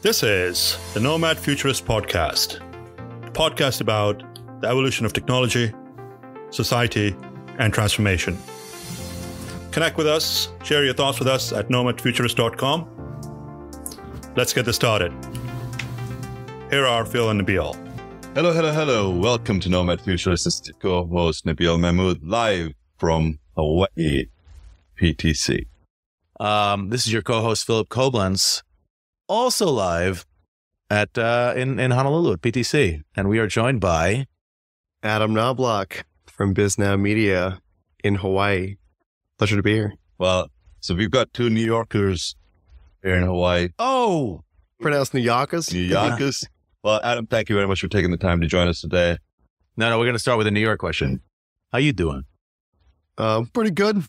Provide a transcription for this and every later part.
This is the Nomad Futurist podcast, a podcast about the evolution of technology, society, and transformation. Connect with us, share your thoughts with us at nomadfuturist.com. Let's get this started. Here are Phil and Nabeel. Hello. Welcome to Nomad Futurist. This is co-host Nabeel Mahmood, live from Hawaii, PTC. This is your co-host Philip Koblence, also live at in Honolulu at PTC, and we are joined by Adam Knobloch from Bisnow Media in Hawaii. Pleasure to be here. Well, so we've got two New Yorkers here in Hawaii. Oh, pronounced New Yorkers. New Yorkers. Well, Adam, thank you very much for taking the time to join us today. No, we're going to start with a New York question. How you doing? Pretty good.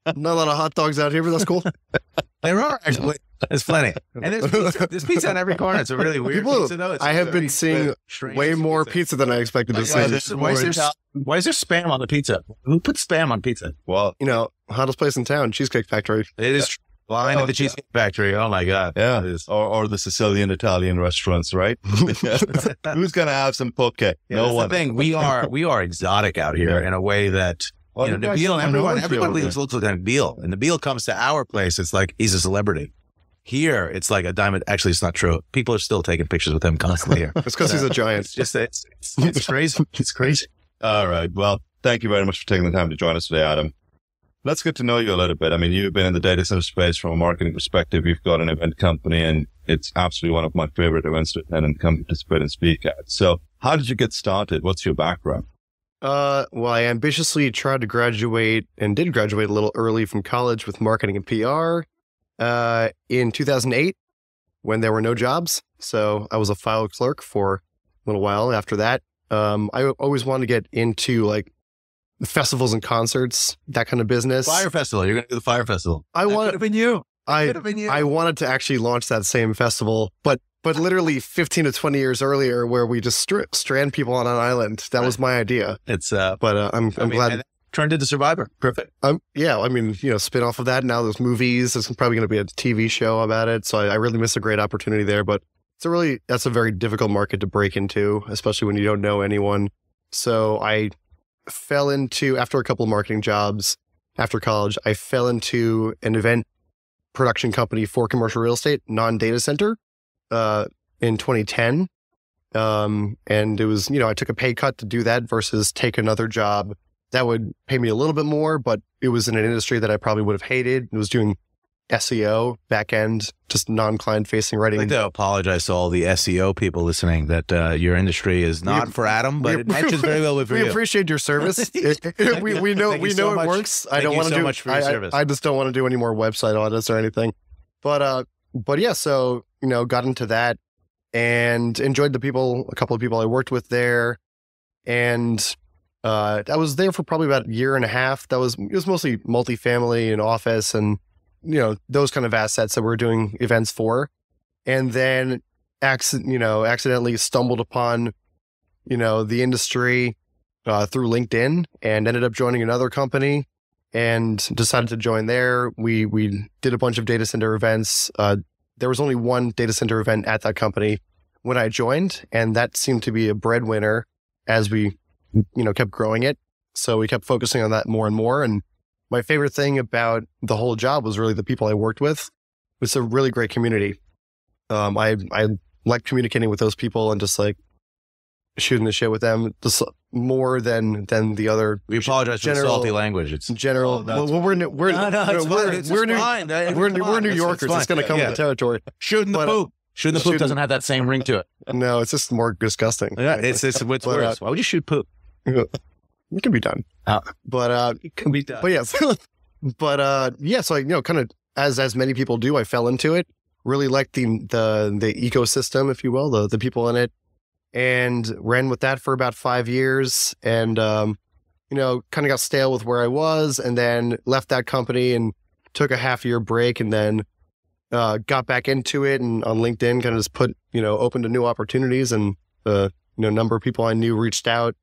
Not a lot of hot dogs out here, but that's cool. There are actually. There's plenty. And there's pizza on every corner. It's a really weird pizza, though. I have been seeing way more pizza than I expected to see. Why is there spam on the pizza? Who put spam on pizza? Well, hottest place in town, Cheesecake Factory. It is line at the Cheesecake Factory. Oh, my God. Yeah. Or the Sicilian Italian restaurants, right? Who's going to have some poke? No one. The thing. We are exotic out here in a way that... Nabeel and everyone looks like Nabeel. And Nabeel comes to our place, it's like he's a celebrity. Here, it's like a diamond. Actually, it's not true. People are still taking pictures with him constantly here. It's because he's a giant. It's crazy. It's crazy. All right. Well, thank you very much for taking the time to join us today, Adam. Let's get to know you a little bit. I mean, you've been in the data center space from a marketing perspective. You've got an event company, and it's absolutely one of my favorite events to attend and come participate and speak at. So how did you get started? What's your background? Well, I ambitiously tried to graduate and did graduate a little early from college with marketing and PR in 2008 when there were no jobs. So I was a file clerk for a little while after that. I always wanted to get into like festivals and concerts, that kind of business. Fire Festival. You're going to do the Fire Festival. Could have been you. I wanted to actually launch that same festival, but literally 15 to 20 years earlier, where we just strand people on an island. That was my idea. It's I'm glad. Turned into Survivor. Perfect. Spin off of that. Now there's movies. There's probably going to be a TV show about it. So I really missed a great opportunity there. But that's a very difficult market to break into, especially when you don't know anyone. So I fell into, after a couple of marketing jobs after college, I fell into an event production company for commercial real estate, non-data center. In 2010. And it was, I took a pay cut to do that versus take another job that would pay me a little bit more, but it was in an industry that I probably would have hated. It was doing SEO, back end, just non-client facing writing. I'd like to apologize to all the SEO people listening that your industry is not for Adam, but it matches very well with you. We appreciate your service. we know it works. I don't want to do much for your service. I just don't want to do any more website audits or anything. But yeah, so, got into that and enjoyed a couple of people I worked with there. And I was there for probably about a year and a half. It was mostly multifamily and office and, those kind of assets that we're doing events for. And then, accidentally stumbled upon, the industry through LinkedIn and ended up joining another company and decided to join there. We did a bunch of data center events. There was only one data center event at that company when I joined, and that seemed to be a breadwinner as we, kept growing it. So we kept focusing on that more and more. And my favorite thing about the whole job was really the people I worked with. It's a really great community. I like communicating with those people and just like shooting the shit with them, just more than the other. We apologize for the salty language. It's general. We're New Yorkers. It's going to come with the territory. Shooting the poop. Shooting the poop doesn't have that same ring to it. No, it's just more disgusting. Yeah, it's what's worse. Why would you shoot poop? It can be done. It can be done. But yeah, so I kind of as many people do, I fell into it. Really liked the ecosystem, if you will, the people in it. And ran with that for about 5 years and, kind of got stale with where I was and then left that company and took a half-year break and then got back into it and on LinkedIn kind of just put, open to new opportunities and a number of people I knew reached out.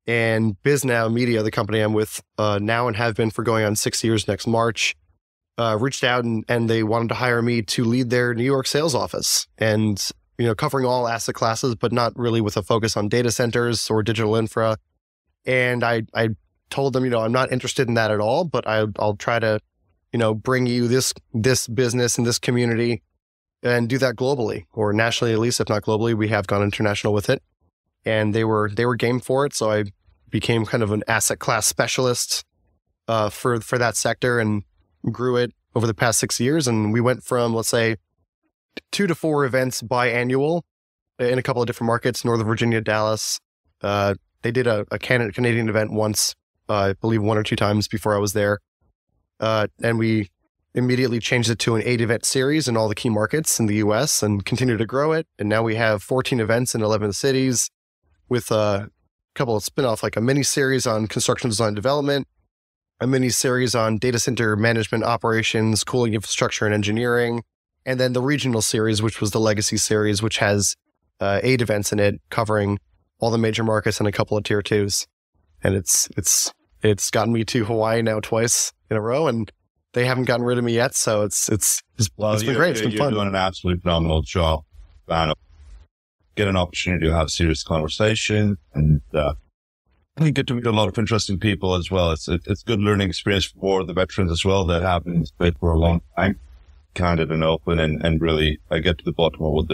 And Bisnow Media, the company I'm with now and have been for going on 6 years next March, reached out and they wanted to hire me to lead their New York sales office, and covering all asset classes, but not really with a focus on data centers or digital infra. And I told them, I'm not interested in that at all, but I'll try to, bring you this business and this community and do that globally, or nationally at least, if not globally. We have gone international with it, and they were game for it. So I became kind of an asset class specialist for that sector and grew it over the past 6 years. And we went from, let's say, 2 to 4 events biannual in a couple of different markets, Northern Virginia, Dallas. They did a Canadian event once, I believe 1 or 2 times before I was there. And we immediately changed it to an 8-event series in all the key markets in the US and continued to grow it. And now we have 14 events in 11 cities with a couple of spin-off, like a mini series on construction design development, a mini series on data center management operations, cooling infrastructure and engineering, and then the regional series, which was the legacy series, which has 8 events in it covering all the major markets and a couple of tier 2s. And it's gotten me to Hawaii now twice in a row, and they haven't gotten rid of me yet. So it's been great. It's been fun. You're doing an absolutely phenomenal job. Get an opportunity to have serious conversation, and you get to meet a lot of interesting people as well. It's good learning experience for the veterans as well that have been in space for a long time, candid and open, and really get to the bottom of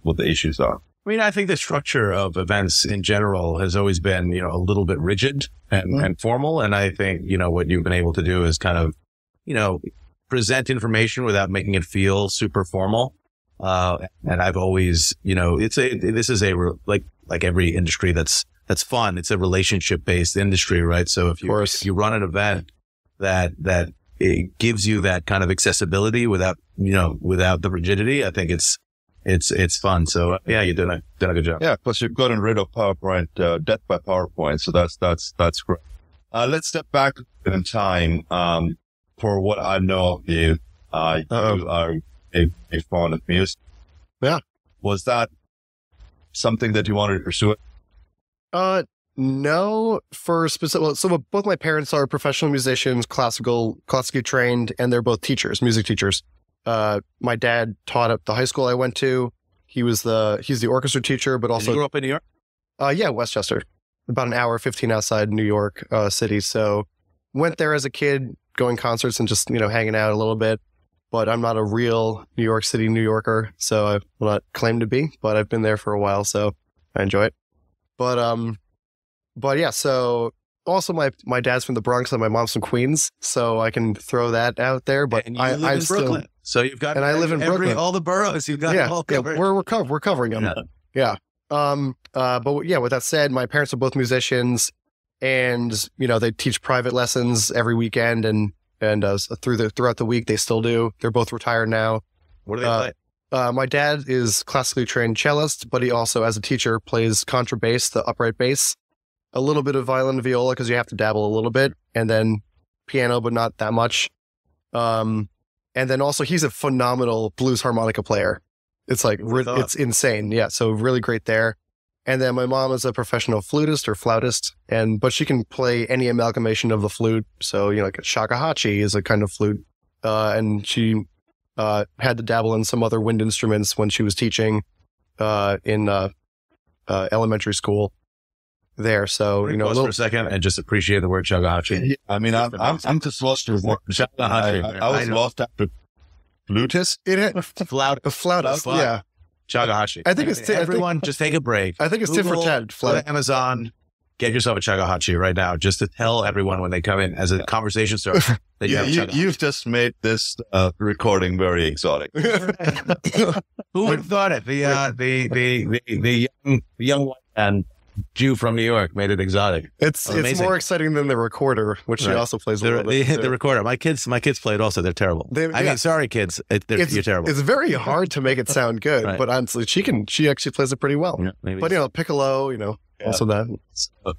what the issues are. I mean, I think the structure of events in general has always been, a little bit rigid and formal. And I think, what you've been able to do is kind of, present information without making it feel super formal. And I've always, this is like every industry that's fun. It's a relationship based industry, right? So if you run an event that it gives you that kind of accessibility without the rigidity, I think it's fun. So yeah, you're doing a good job. Yeah. Plus you've gotten rid of PowerPoint, death by PowerPoint. So that's great. Let's step back in time. For what I know of you, you are a fan of music. Yeah. Was that something that you wanted to pursue? No, for specific. So both my parents are professional musicians, classically trained, and they're both teachers, music teachers. My dad taught at the high school I went to. He's the orchestra teacher, but also. Did you grow up in New York? Yeah, Westchester, about an hour 15 outside New York City. So went there as a kid, going concerts and just hanging out a little bit. But I'm not a real New York City New Yorker, so I will not claim to be. But I've been there for a while, so I enjoy it. But yeah. So also my dad's from the Bronx and my mom's from Queens, so I can throw that out there. But I live in Brooklyn, so you've got. And I live in Brooklyn, all the boroughs. You've got all covered. Yeah, we're covering them. Yeah. But yeah, with that said, my parents are both musicians, and they teach private lessons every weekend, and throughout the week they still do. They're both retired now. What do they play? My dad is classically trained cellist, but he also, as a teacher, plays contrabass, the upright bass, a little bit of violin and viola because you have to dabble a little bit, and then piano, but not that much. And then also he's a phenomenal blues harmonica player. It's it's insane. Yeah. So really great there. And then my mom is a professional flutist or flautist, but she can play any amalgamation of the flute. So, like a shakuhachi is a kind of flute. And she had to dabble in some other wind instruments when she was teaching in elementary school there. So, pause for a second and just appreciate the word shakuhachi. I mean, I'm just lost to what shakuhachi. I was lost after flutist. Flautist. Yeah. Shakuhachi. I think it's everyone. Just take a break. I think it's tit for tat. Go to Amazon. Get yourself a shakuhachi right now, just to tell everyone when they come in as a conversation starter that you've just made this recording very exotic. Who would have thought it? The young white man Jew from New York made it exotic. It's more exciting than the recorder, which he also plays a little bit. The recorder. My kids play it also. They're terrible. Sorry, kids. You're terrible. It's very hard to make it sound good, but honestly, she actually plays it pretty well. Yeah, but piccolo, also that.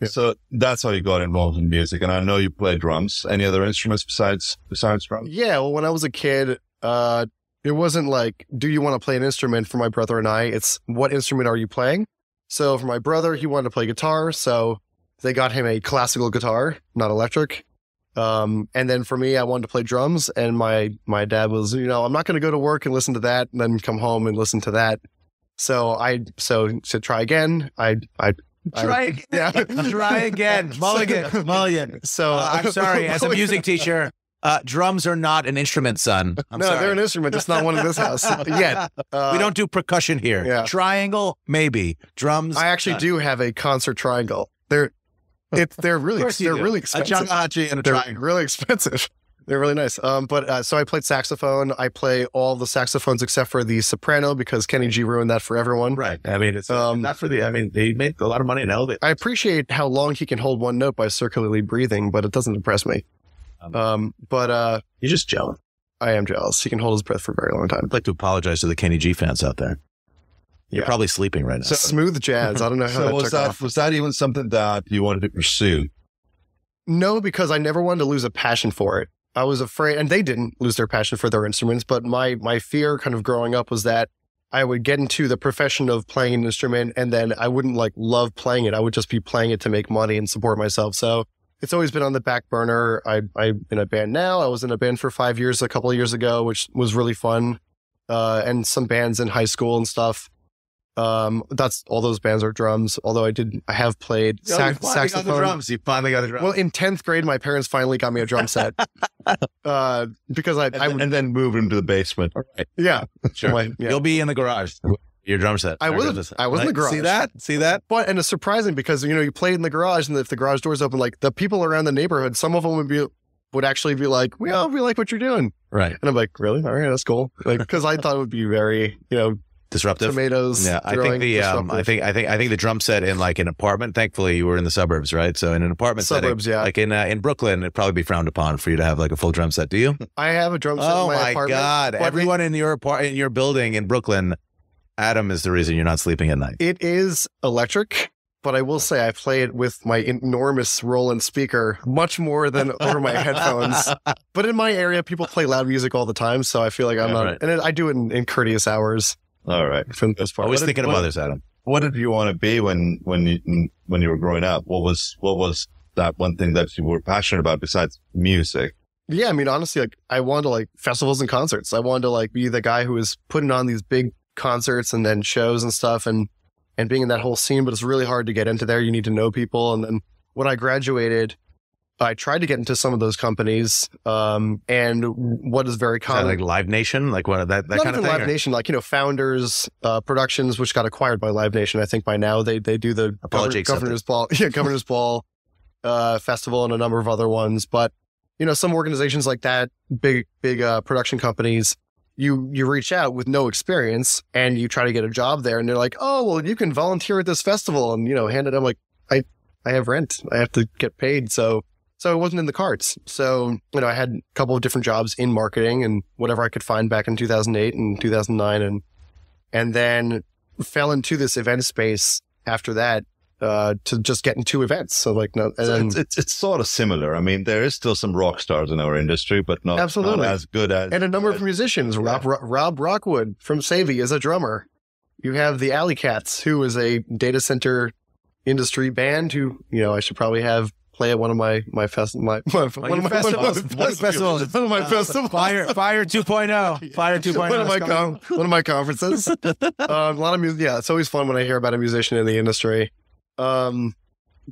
So that's how you got involved in music. And I know you play drums. Any other instruments besides drums? Yeah. Well, when I was a kid, it wasn't like, do you want to play an instrument for my brother and I? It's what instrument are you playing? So for my brother, he wanted to play guitar. So they got him a classical guitar, not electric. And then for me, I wanted to play drums, and my dad was, I'm not going to go to work and listen to that and then come home and listen to that. So to try again, Try again. Yeah. Try again. Mulligan. So I'm sorry, as a music teacher, drums are not an instrument, son. I'm sorry. They're an instrument. It's not one in this house yet. We don't do percussion here. Yeah. Triangle, maybe. Drums. I actually do have a concert triangle. They're really expensive. A Jagahachi and a triangle. They're really expensive. They're really nice. So I played saxophone. I play all the saxophones except for the soprano because Kenny G ruined that for everyone. Right. I mean, it's not for they made a lot of money in elevators. I appreciate how long he can hold one note by circularly breathing, but it doesn't impress me. You're just jealous. I am jealous. He can hold his breath for a very long time. I'd like to apologize to the Kenny G fans out there. You're probably sleeping right now. So, smooth jazz. I don't know how was that even something that you wanted to pursue? No, because I never wanted to lose a passion for it. I was afraid, and they didn't lose their passion for their instruments, but my fear kind of growing up was that I would get into the profession of playing an instrument and then I wouldn't love playing it. I would just be playing it to make money and support myself. So it's always been on the back burner. I'm in a band now. I was in a band for 5 years a couple of years ago, which was really fun. And some bands in high school and stuff. That's all those bands are drums. Although I have played saxophone. The drums. You finally got the drums. Well, in 10th grade, my parents finally got me a drum set. Because and then moved into the basement. Right. Yeah. Sure. You'll be in the garage. Your drum set. I was in the garage. See that? But, and it's surprising because, you played in the garage and if the garage door's open, the people around the neighborhood, some of them would actually be like, we like what you're doing. Right. And I'm like, really? All right, that's cool. Because I thought it would be very, disruptive. Tomatoes. Yeah, I think the drum set in an apartment. Thankfully, you were in the suburbs, right? So in an apartment suburbs, setting, in Brooklyn, it'd probably be frowned upon for you to have a full drum set. Do you? I have a drum set in my apartment. Oh my God! Everyone in your building in Brooklyn, Adam is the reason you're not sleeping at night. It is electric, but I will say I play it with my enormous Roland speaker much more than over my headphones. But in my area, people play loud music all the time, so I feel like I'm not. Right. And I do it in courteous hours. All right. Always thinking of others, Adam. What did you want to be when you were growing up? What was that one thing that you were passionate about besides music? Yeah, I mean, honestly, I wanted to festivals and concerts. I wanted to be the guy who was putting on these big concerts and then shows and stuff and being in that whole scene. But it's really hard to get into there. You need to know people. And then when I graduated, I tried to get into some of those companies, and what is very common, like Live Nation, what that not kind of thing. Live Nation, Founders Productions, which got acquired by Live Nation. I think by now they do the Governor's Ball, Governor's Ball festival, and a number of other ones. But some organizations like that, big production companies, you reach out with no experience and you try to get a job there, and they're like, oh well, you can volunteer at this festival, and hand it. I'm like, I have rent, I have to get paid, so it wasn't in the cards. So, I had a couple of different jobs in marketing and whatever I could find back in 2008 and 2009. And then fell into this event space after that, to just get into events. So it's sort of similar. I mean, there is still some rock stars in our industry, but not as good as. And a number of musicians. Rob Rockwood from Savvy is a drummer. You have the Alley Cats, who is a data center industry band who, I should probably have play at one of my festivals. Fire 2.0. Fire 2.0. One of my conferences. A lot of music. Yeah, it's always fun when I hear about a musician in the industry. But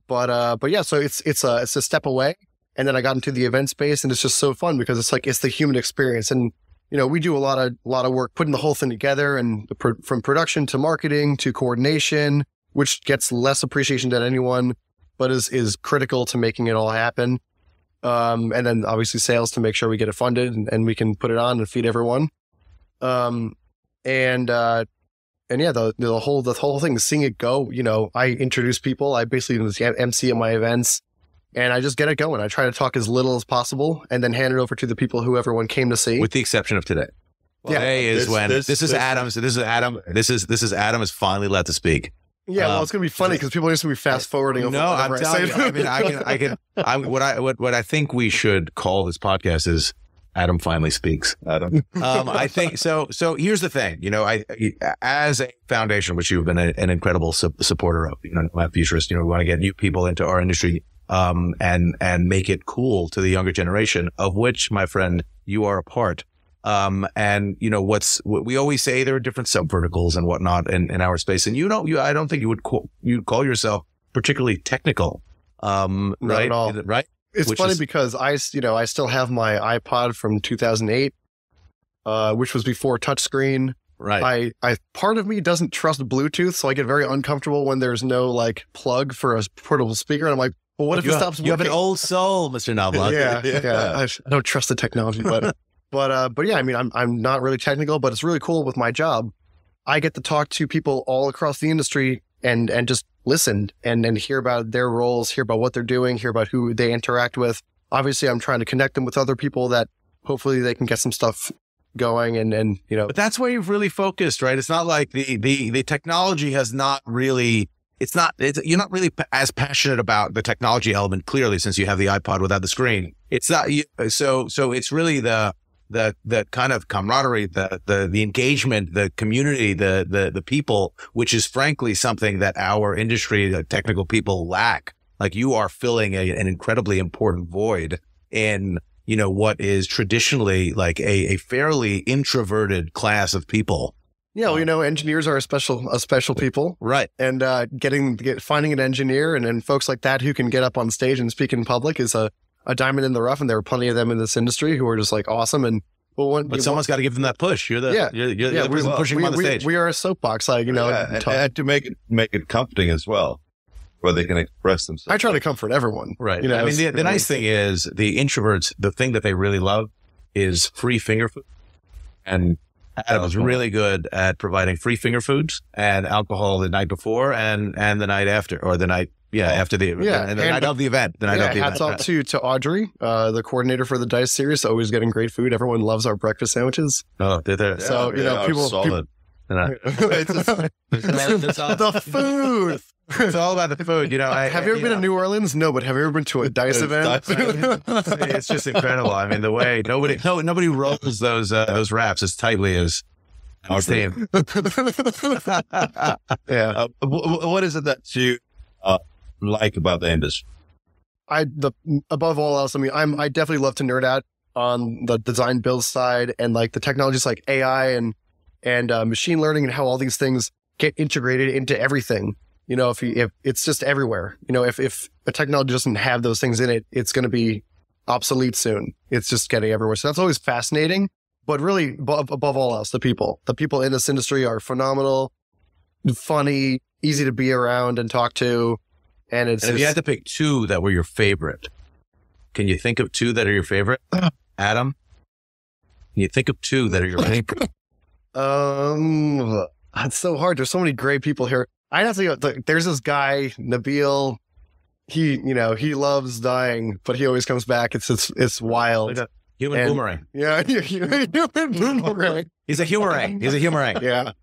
yeah, so it's a step away, and then I got into the event space, and it's just so fun because it's the human experience, and we do a lot of work putting the whole thing together, and from production to marketing to coordination, which gets less appreciation than anyone, but is critical to making it all happen. And then obviously sales to make sure we get it funded and we can put it on and feed everyone. And yeah, the whole thing, seeing it go, I introduce people. I basically MC at my events, and I just get it going. I try to talk as little as possible and then hand it over to the people who everyone came to see. With the exception of today. Well, today is Adam. So this is Adam is finally let to speak. Yeah, well, it's going to be funny because people are just going to be fast forwarding over I'm telling you. I mean, what I think we should call this podcast is Adam finally speaks. Adam. I think so. So here's the thing, as a foundation, which you've been an incredible supporter of, Nomad Futurist, we want to get new people into our industry. and make it cool to the younger generation, of which, my friend, you are a part. And you know, what we always say, there are different sub verticals and whatnot in our space. And I don't think you'd call yourself particularly technical. Not right? at all. Right. It's funny because I still have my iPod from 2008, which was before touchscreen. Right. I part of me doesn't trust Bluetooth, so I get very uncomfortable when there's no like plug for a portable speaker. And I'm like, well, what if it stops working? You have an old soul, Mr. Knobloch. Yeah. I don't trust the technology, but yeah, I mean, I'm not really technical, but it's really cool with my job. I get to talk to people all across the industry and just listen and hear about their roles, hear about what they're doing, hear about who they interact with. Obviously, I'm trying to connect them with other people that hopefully they can get some stuff going and you know. But that's where you've really focused, right? It's not like the technology has not really. You're not really as passionate about the technology element, clearly, since you have the iPod without the screen. It's not so it's really the kind of camaraderie, the engagement, the community, the people, which is frankly something that our industry, the technical people, lack. Like, you are filling an incredibly important void in, you know, what is traditionally like a fairly introverted class of people. Yeah, well, you know, engineers are a special people, right? And finding an engineer and folks like that who can get up on stage and speak in public is a diamond in the rough. And there are plenty of them in this industry who are just like awesome. And but someone's got to give them that push. You're the person pushing them on the stage. We are a soapbox, like, you know, and to make it comforting as well, where they can express themselves. I try to comfort everyone, right? You know, I mean, the nice thing is the introverts. The thing that they really love is free finger food, and Adam is really good at providing free finger foods and alcohol the night before and the night after, or the night after the event, and the night of the event. Hats off to Audrey, the coordinator for the Dice series, always getting great food. Everyone loves our breakfast sandwiches. Oh, they're there. So you know, people solid. The food. It's all about the food, you know. Have you ever been to New Orleans? No, but have you ever been to a Dice event? It's just incredible. I mean, the way nobody rolls those wraps as tightly as our team. Yeah. What is it that you like about the industry? Above all else, I mean, I definitely love to nerd out on the design build side and like the technologies like AI and machine learning and how all these things get integrated into everything. You know, if it's just everywhere, you know, if a technology doesn't have those things in it, it's going to be obsolete soon. It's just getting everywhere. So that's always fascinating, but really above all else, the people in this industry are phenomenal, funny, easy to be around and talk to. And if you had to pick two that were your favorite, can you think of two that are your favorite? Adam, can you think of two that are your favorite? It's so hard. There's so many great people here. I have to go. There's this guy, Nabeel. He loves dying, but he always comes back. It's wild. Like human boomerang. Yeah, human boomerang. He's a humerang. Yeah.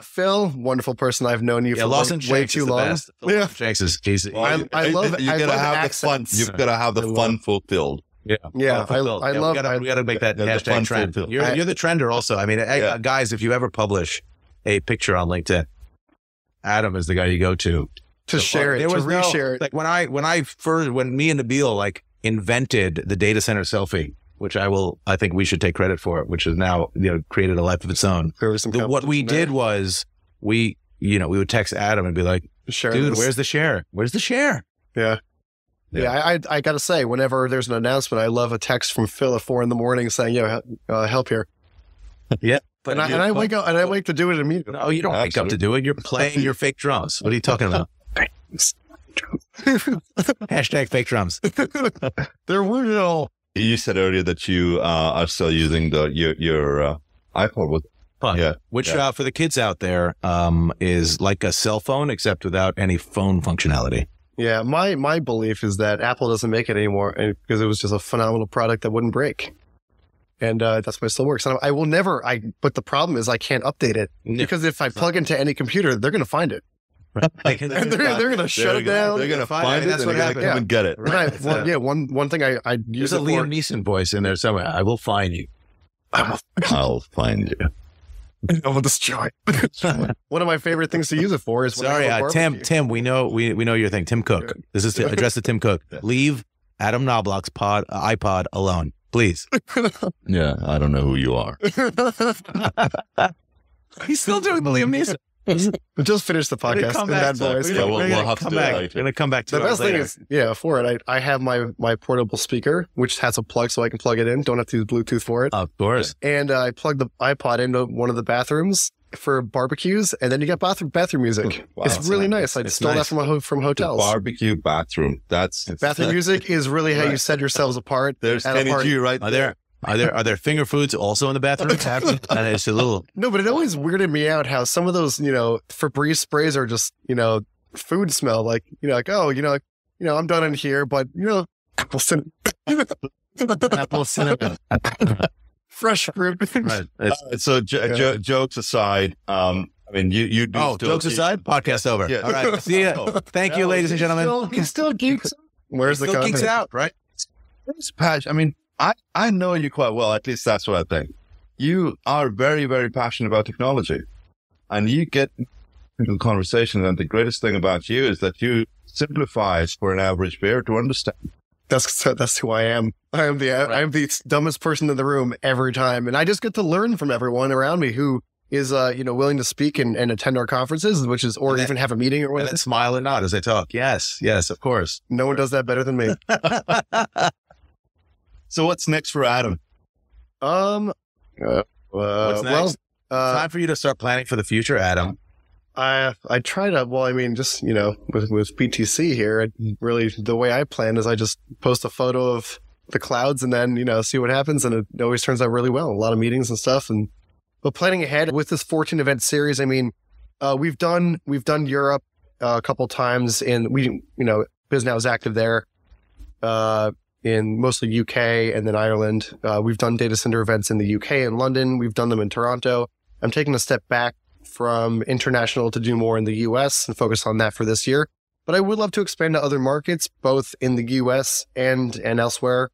Phil, wonderful person. I've known you for way too long. Yeah, Shanks is easy. I love. You gotta have the fun. You've got to have the fun fulfilled. Yeah. I love. We gotta make that hashtag trend. You're the trender also. I mean, guys, if you ever publish a picture on LinkedIn, Adam is the guy you go to share it, to reshare it. Like when me and Nabeel like invented the data center selfie, which I think we should take credit for it, which has now, you know, created a life of its own. What we did was we would text Adam and be like, dude, where's the share? Where's the share? Yeah. I gotta say, whenever there's an announcement, I love a text from Phil at 4 a.m. saying, help here. Yeah. But I wake up and I wake to do it immediately. No, you don't wake up to do it. You're playing your fake drums. What are you talking about? Hashtag fake drums. They're real. You said earlier that you are still using your iPod with fun. Yeah. Which for the kids out there is like a cell phone except without any phone functionality. Yeah, my belief is that Apple doesn't make it anymore because it was just a phenomenal product that wouldn't break. And that's why it still works. And I will never, but the problem is I can't update it because if I plug into any computer, they're going to find it. Right. And they're going to shut it down. They're going to find it. That's what happened. Come and get it. Right. One thing I use. There's a Liam Neeson voice in there somewhere. I will find you. I'll find you. I will destroy. One of my favorite things to use it for is Tim, we know your thing. Tim Cook. This is to address to Tim Cook. Leave Adam Knobloch's iPod alone, please. Yeah, I don't know who you are. He's still doing the Liam Neeson. Just finish the podcast in that voice. Yeah, we'll have to do it. We're going to come back to it. The best thing is, for it, I have my portable speaker, which has a plug so I can plug it in. Don't have to use Bluetooth for it. Of course. And I plug the iPod into one of the bathrooms for barbecues, and then you get bathroom music. Wow, it's really nice. I stole that from hotels. The barbecue bathroom. Bathroom music is really how you set yourselves apart. There's energy right there. Are there finger foods also in the bathroom? And it's a little. No, but it always weirded me out how some of those, Febreze sprays are just, food smell. Like, I'm done in here, but, apple cinnamon. Apple cinnamon. Fresh fruit. Right. So jokes aside, you do. Jokes aside, podcast over. Yeah. All right. See ya. Thank you, ladies and gentlemen. He still geeks. Where's the content? Geeks out, right? Patch. I know you quite well. At least that's what I think. You are very, very passionate about technology, and you get into the conversation. And the greatest thing about you is that you simplify for an average bear to understand. That's who I am. I am the dumbest person in the room every time, and I just get to learn from everyone around me who is willing to speak and attend our conferences, or even have a meeting or whatever. And then smile and nod as I talk. Yes, of course. No one does that better than me. So what's next for Adam? What's next? Time for you to start planning for the future, Adam. I try to, just, with PTC here, really the way I plan is I just post a photo of the clouds and then, see what happens. And it always turns out really well. A lot of meetings and stuff. But planning ahead with this 14 event series, we've done Europe a couple times, and Bisnow is active there. In mostly UK and then Ireland. We've done data center events in the UK and London. We've done them in Toronto. I'm taking a step back from international to do more in the US and focus on that for this year. But I would love to expand to other markets, both in the US and elsewhere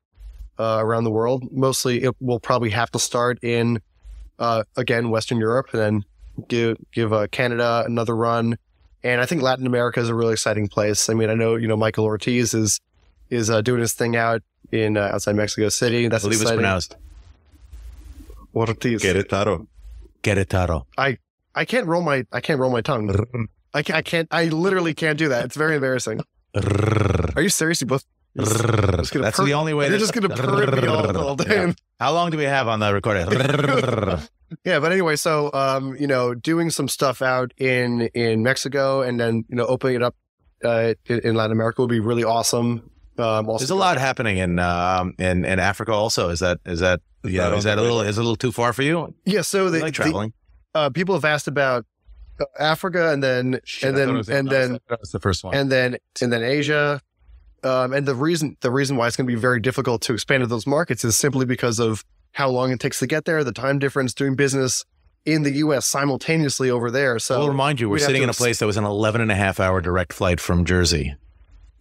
around the world. Mostly it will probably have to start in, again, Western Europe, and then give Canada another run. And I think Latin America is a really exciting place. I know, Michael Ortiz is doing his thing out in outside Mexico City. That's I believe exciting. It's pronounced Ortiz. Querétaro. I can't roll my tongue. I literally can't do that. It's very embarrassing. Are you serious? You both? That's the only way. You're just going to purr me all day. Yeah. How long do we have on the recording? Yeah, but anyway, so doing some stuff out in Mexico, and then opening it up in Latin America would be really awesome. There's a lot happening in Africa also. Is that a little too far for you? Yeah. So I like traveling. People have asked about Africa, and then that's the first one, and then Asia. And the reason why it's going to be very difficult to expand to those markets is simply because of how long it takes to get there, the time difference, doing business in the U.S. simultaneously over there. So I'll remind you, we're sitting in a place that was an 11.5-hour direct flight from Jersey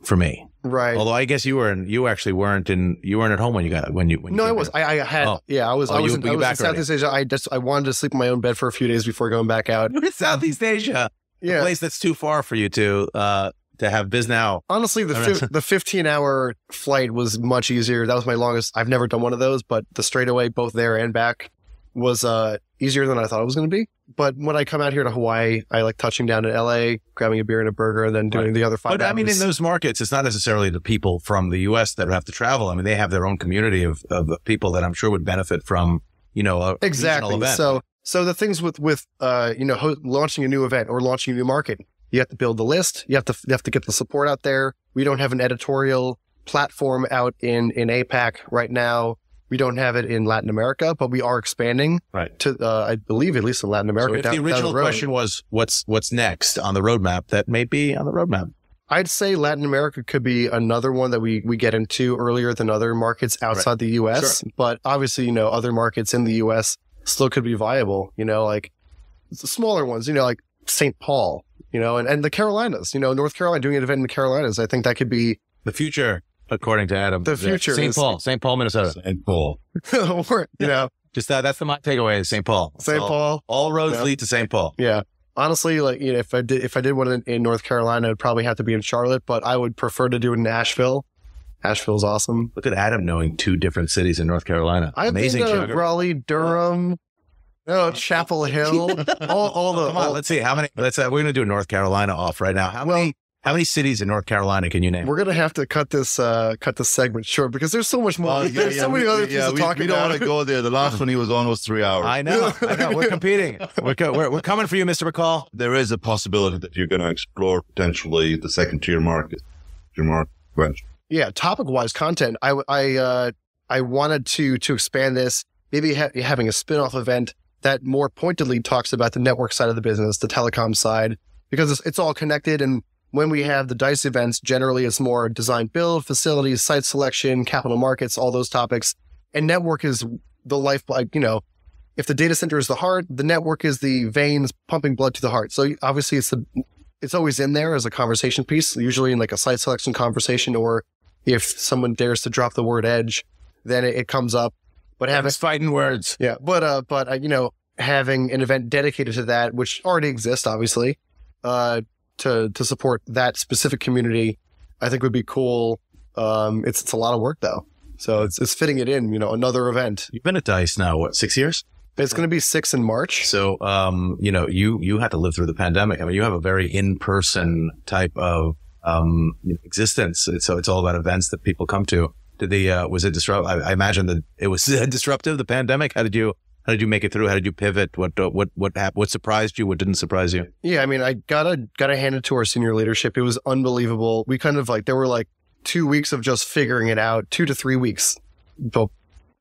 for me. Right. Although I guess you weren't at home when you. No, I was. I had. Oh. Yeah, I was. I was in Southeast Asia. I wanted to sleep in my own bed for a few days before going back out. Southeast Asia. Yeah, a place that's too far for you to have Bisnow. Honestly, the 15-hour flight was much easier. That was my longest. I've never done one of those, but the straightaway, both there and back, was easier than I thought it was going to be. But when I come out here to Hawaii, I like touching down in LA, grabbing a beer and a burger, and then doing the other 5 hours. But in those markets, it's not necessarily the people from the U.S. that have to travel. They have their own community of people that I'm sure would benefit from, a exactly. regional event. So the things with launching a new event or launching a new market, you have to build the list. You have to get the support out there. We don't have an editorial platform out in APAC right now. We don't have it in Latin America, but we are expanding to, I believe, at least in Latin America. So if the original question was, what's next on the roadmap, that may be on the roadmap. I'd say Latin America could be another one that we get into earlier than other markets outside the U.S. Sure. But obviously, other markets in the U.S. still could be viable, like the smaller ones, like St. Paul, and the Carolinas, North Carolina, doing an event in the Carolinas. I think that could be the future. According to Adam, the future St. Paul, Minnesota. St. Paul. Just that's my takeaway. St. Paul. St. Paul. All roads lead to St. Paul. Yeah. Honestly, like, you know, if I did one in North Carolina, it'd probably have to be in Charlotte, but I would prefer to do it in Nashville. Asheville's awesome. Look at Adam knowing 2 different cities in North Carolina. Amazing. Raleigh, Durham, Chapel Hill, all the. Come on, let's see how many. We're going to do North Carolina off right now. How many cities in North Carolina can you name? We're going to have to cut this segment short because there's so much more. There's so many other things to talk about. We don't want to go there. The last one he was on was 3 hours. I know. We're competing. We're coming for you, Mr. McCall. There is a possibility that you're going to explore potentially the second tier market. Yeah, topic-wise content. I wanted to expand this. Maybe having a spin-off event that more pointedly talks about the network side of the business, the telecom side, because it's all connected. And when we have the DICE events, generally it's more design build, facilities, site selection, capital markets, all those topics. And network is the lifeblood. You know, if the data center is the heart, the network is the veins pumping blood to the heart. So obviously it's always in there as a conversation piece, usually in like a site selection conversation, or if someone dares to drop the word edge, then it comes up. But having fighting words. Yeah. But you know, having an event dedicated to that, which already exists, obviously, to support that specific community, I think would be cool. It's a lot of work though. So it's fitting it in, you know, another event. You've been at DICE now, what, 6 years? It's going to be 6 in March. So, you know, you had to live through the pandemic. I mean, you have a very in-person type of existence. So it's all about events that people come to. Was it disrupt? I imagine that it was disruptive, the pandemic. How did you make it through? How did you pivot? What happened? What surprised you? What didn't surprise you? Yeah, I mean, I gotta hand it to our senior leadership. It was unbelievable. We kind of there were 2 weeks of just figuring it out, 2 to 3 weeks, but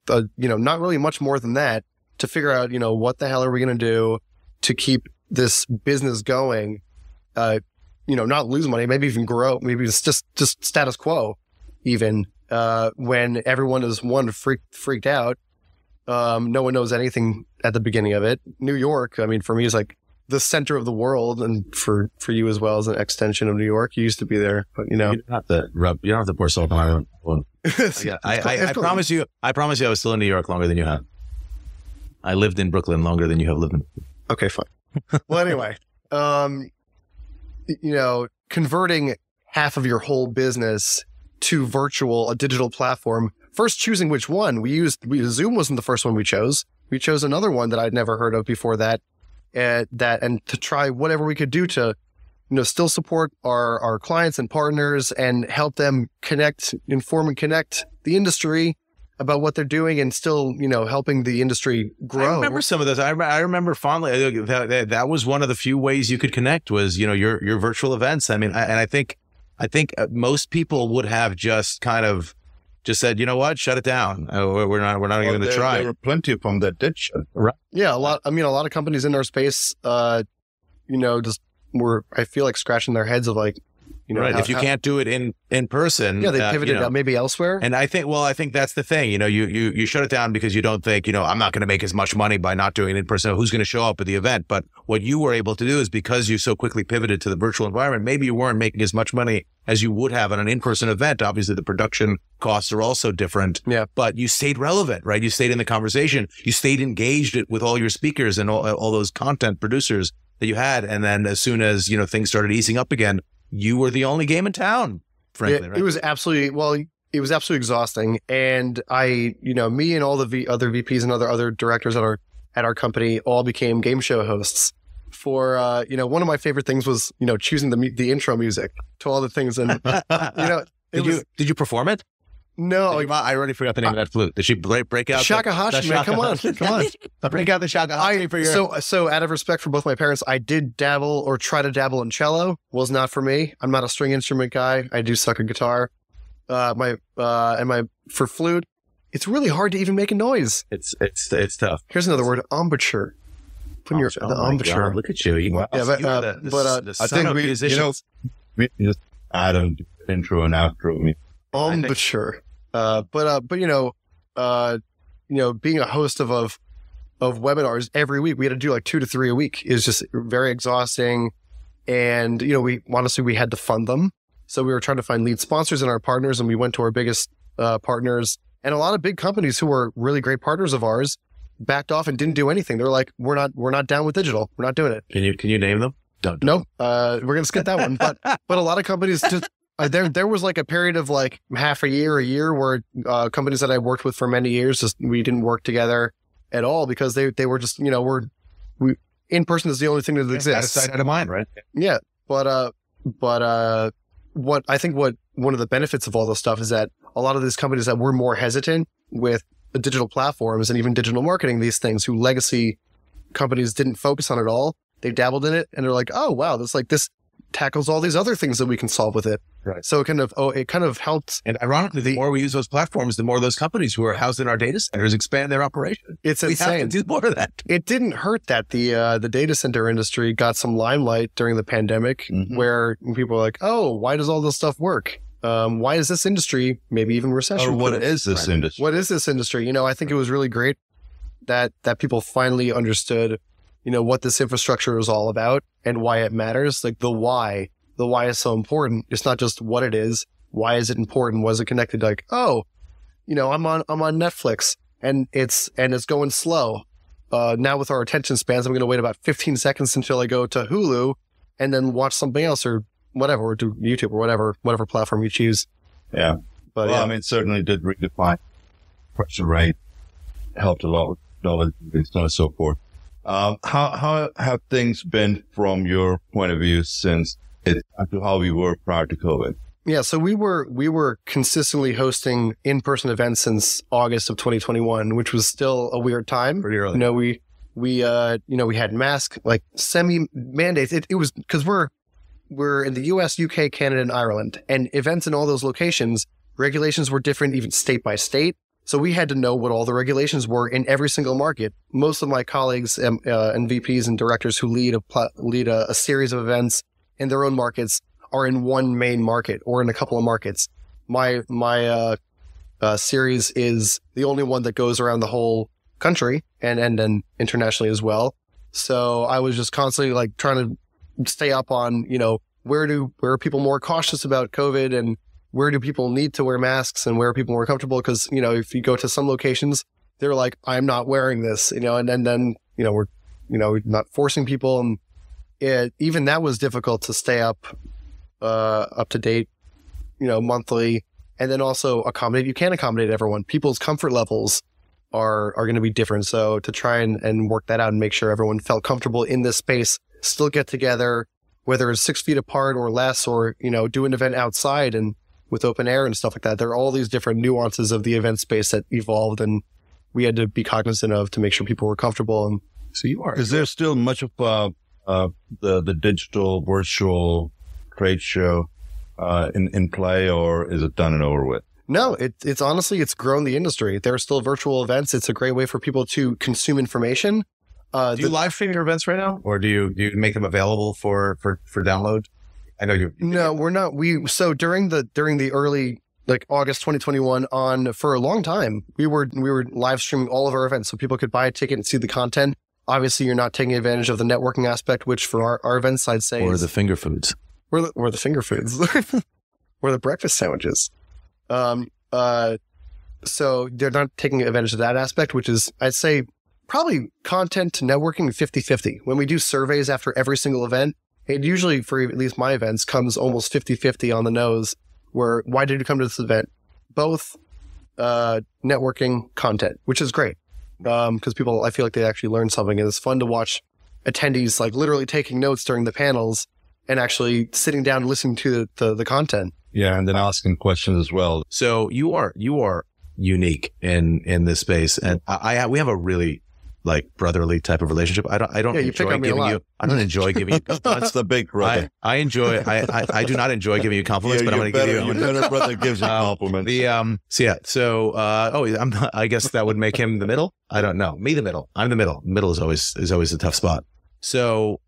you know, not really much more than that to figure out, you know, what the hell are we going to do to keep this business going? You know, not lose money, maybe even grow, maybe it's just status quo, even when everyone is freaked out. No one knows anything at the beginning of it. New York, I mean, for me, is like the center of the world, and for you as well as an extension of New York. You used to be there, but you know, you don't have to pour salt on my own. I promise you, I was still in New York longer than you have. I lived in Brooklyn longer than you have lived in. Okay, fine. Well, anyway, you know, converting half of your whole business to a digital platform. First, choosing which one Zoom wasn't the first one we chose. We chose another one that I'd never heard of before that, and to try whatever we could do to, you know, still support our clients and partners and help them inform and connect the industry about what they're doing, and still, you know, helping the industry grow. I remember some of this. I remember fondly that was one of the few ways you could connect was, you know, your virtual events. I mean, I think most people would have just kind of just said, you know what, shut it down. We're not even going to try. There were plenty of them that did shut it. Right. Yeah, a lot of companies in our space, you know, just were, I feel like, scratching their heads of like, you know, right. If you can't do it in person, yeah, they pivoted out maybe elsewhere. And I think that's the thing. You know, you shut it down because you don't think, you know, I'm not going to make as much money by not doing it in person. Who's going to show up at the event? But what you were able to do is, because you so quickly pivoted to the virtual environment, maybe you weren't making as much money as you would have at an in-person event. Obviously, the production costs are also different. Yeah. But you stayed relevant, right? You stayed in the conversation. You stayed engaged with all your speakers and all those content producers that you had. And then as soon as, you know, things started easing up again, you were the only game in town, frankly. Right? It was absolutely exhausting. And me and all the other VPs and other directors at our company all became game show hosts for, one of my favorite things was, you know, choosing the intro music to all the things. And, you know, did you perform it? No, I already forgot the name of that flute. Did she break out Shakuhachi? Man, come on. Break out the Shakuhachi for your. So out of respect for both my parents, I did dabble or try to dabble in cello. Was not for me. I'm not a string instrument guy. I do suck at guitar. For flute, it's really hard to even make a noise. It's tough. Here's another word: embouchure. Putting the embouchure. God, look at you. Wow. Yeah, I think we Adam intro and outro. Embouchure. Being a host of webinars every week, we had to do like 2 to 3 a week. Is just very exhausting. And, you know, we had to fund them. So we were trying to find lead sponsors and our partners, and we went to our biggest partners and a lot of big companies who were really great partners of ours. backed off and didn't do anything. They're like, we're not down with digital. We're not doing it. Can you name them? Don't. No, we're going to skip that one. But a lot of companies just, there was like a period of like half a year where companies that I worked with for many years, just we didn't work together at all because they were just, we in person is the only thing that exists. Out of sight, out of mind, right? Yeah. But what I think one of the benefits of all this stuff is that a lot of these companies that were more hesitant with the digital platforms and even digital marketing, these things, who legacy companies didn't focus on at all, they dabbled in it and they're like, oh wow, this tackles all these other things that we can solve with it. Right. So it kind of helps. And ironically, the more we use those platforms, the more those companies who are housed in our data centers expand their operation. It's insane. We have to do more of that. It didn't hurt that the data center industry got some limelight during the pandemic, where people were like, oh, why does all this stuff work? Why is this industry maybe even recession? Or what is this industry? What is this industry? I think it was really great that people finally understood, what this infrastructure is all about and why it matters. Like the why is so important. It's not just what it is. Why is it important? Was it connected? Like, oh, I'm on Netflix and it's going slow. Now with our attention spans, I'm going to wait about 15 seconds until I go to Hulu and then watch something else or whatever, or do YouTube or whatever platform you choose. Yeah. But I mean, certainly did redefine pressure rate, helped a lot with knowledge and so on and so forth. How have things been from your point of view since to how we were prior to COVID? Yeah, so we were consistently hosting in-person events since August of 2021, which was still a weird time. Pretty early. We had mask like semi mandates. It was because we're in the US, UK, Canada, and Ireland, and events in all those locations, regulations were different even state by state. So we had to know what all the regulations were in every single market. Most of my colleagues and VPs and directors who lead a series of events in their own markets are in one main market or in a couple of markets. My series is the only one that goes around the whole country and then internationally as well. So I was just constantly like trying to stay up on, where are people more cautious about COVID and where do people need to wear masks and where are people more comfortable? Because, if you go to some locations, they're like, I'm not wearing this, and then we're not forcing people. And even that was difficult to stay up to date, monthly. And then also you can't accommodate everyone. People's comfort levels are going to be different. So to try and work that out and make sure everyone felt comfortable in this space, still get together, whether it's 6 feet apart or less, or, do an event outside and with open air and stuff like that. There are all these different nuances of the event space that evolved and we had to be cognizant of to make sure people were comfortable. And so you are. Is there still much of the digital virtual trade show in play, or is it done and over with? No, it's honestly, it's grown the industry. There are still virtual events. It's a great way for people to consume information. Do you live stream your events right now, or do you make them available for download? I know you. No, we're not. So during the early like August 2021 for a long time, we were live streaming all of our events, so people could buy a ticket and see the content. Obviously, you're not taking advantage of the networking aspect, which for our events, I'd say, or the finger foods, or the finger foods, or the breakfast sandwiches. So they're not taking advantage of that aspect, which is, I'd say, probably content to networking 50-50. When we do surveys after every single event, it usually, for at least my events, comes almost 50-50 on the nose, where, why did you come to this event? Both networking, content, which is great. Because people, I feel like they actually learn something, and it's fun to watch attendees like literally taking notes during the panels and actually sitting down and listening to the content. Yeah, and then asking questions as well. So you are unique in this space, and we have a really like brotherly type of relationship. I don't enjoy giving you That's the big brother. I do not enjoy giving you compliments, but I'm going to give you. Your better brother gives you compliments. I guess that would make him the middle. I don't know. Me, the middle. I'm the middle. Middle is always a tough spot. So,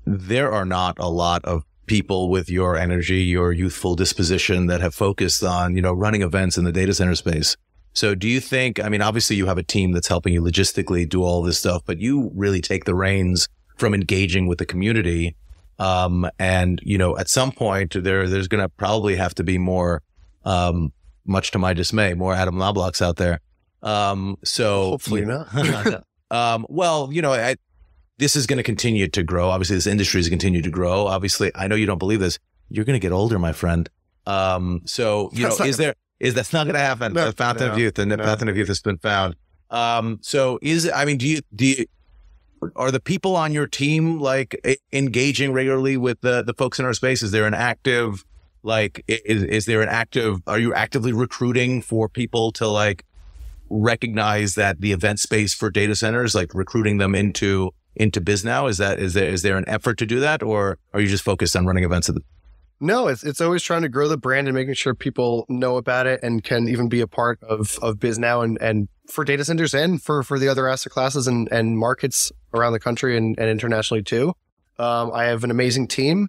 there are not a lot of people with your energy, your youthful disposition that have focused on, running events in the data center space. So do you think, obviously you have a team that's helping you logistically do all this stuff, but you really take the reins from engaging with the community. At some point there's going to probably have to be more, much to my dismay, more Adam Knoblochs out there. So hopefully not. Well, this is going to continue to grow. Obviously, this industry is going to continue to grow. Obviously, I know you don't believe this. You're going to get older, my friend. So that's not going to happen. The fountain of youth, and the fountain of youth has been found. So are the people on your team like engaging regularly with the folks in our space? Is there an active, are you actively recruiting for people to like recognize that the event space for data centers, like recruiting them into Bisnow? Is there an effort to do that, or are you just focused on running events? No, it's always trying to grow the brand and making sure people know about it and can even be a part of Bisnow and for data centers and for the other asset classes and markets around the country and internationally too. I have an amazing team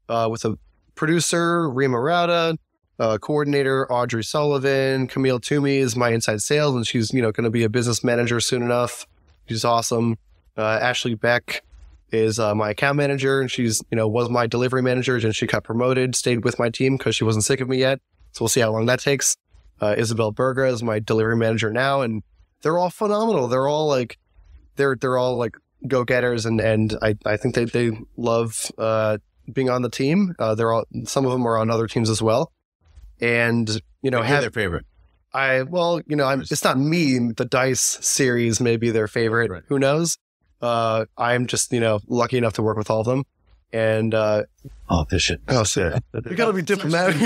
with a producer, Rima Rauda, coordinator, Audrey Sullivan. Camille Toomey is my inside sales, and she's going to be a business manager soon enough. She's awesome. Ashley Beck is my account manager, and she's was my delivery manager, and she got promoted, stayed with my team because she wasn't sick of me yet. So we'll see how long that takes. Isabel Berger is my delivery manager now, and they're all phenomenal. They're all like they're all like go-getters, and I think they love being on the team. Some of them are on other teams as well, and have their favorite. It's not me. The Dice series may be their favorite. Right. Who knows? I'm just, lucky enough to work with all of them. And, so we gotta be diplomatic.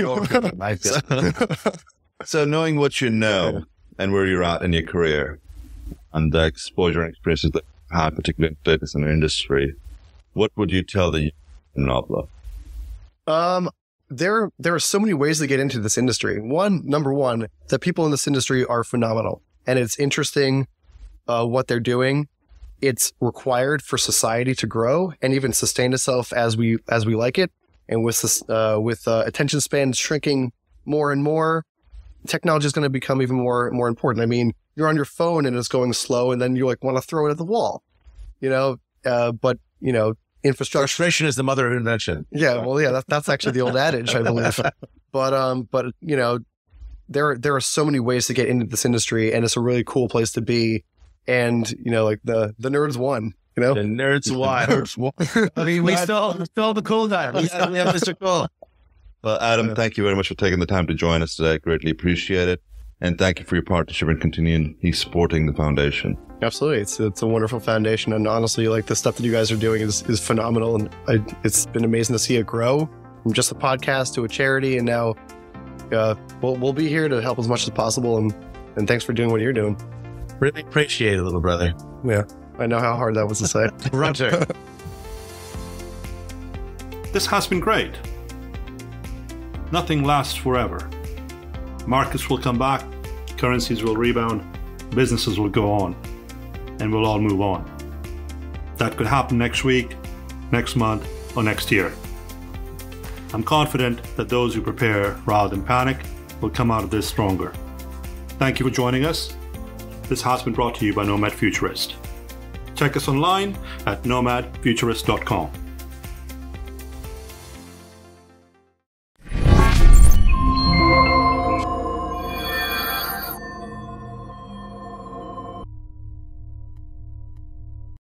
So knowing what you know and where you're at in your career and the exposure and experiences that you had, particularly in the data center industry, what would you tell the Knobloch? There are so many ways to get into this industry. Number one, the people in this industry are phenomenal, and it's interesting, what they're doing. It's required for society to grow and even sustain itself as we like it. And with attention spans shrinking more and more, technology is going to become even more important. I mean, you're on your phone and it's going slow, and then you like want to throw it at the wall, but infrastructure. Frustration is the mother of invention. Yeah, well, yeah, that's actually the old adage, I believe. But there are so many ways to get into this industry, and it's a really cool place to be. And like the nerds won. The nerds won. I mean, we still the cool guy. We have Mr. Cool. Well, Adam, thank you very much for taking the time to join us today. Greatly appreciate it. And thank you for your partnership and continuing supporting the foundation. Absolutely. It's a wonderful foundation. And honestly, like the stuff that you guys are doing is phenomenal. And it's been amazing to see it grow from just a podcast to a charity. And now we'll be here to help as much as possible. And thanks for doing what you're doing. Really appreciate it, little brother. Yeah. I know how hard that was to say. Roger. This has been great. Nothing lasts forever. Markets will come back, currencies will rebound, businesses will go on, and we'll all move on. That could happen next week, next month, or next year. I'm confident that those who prepare rather than panic will come out of this stronger. Thank you for joining us. This has been brought to you by Nomad Futurist. Check us online at nomadfuturist.com.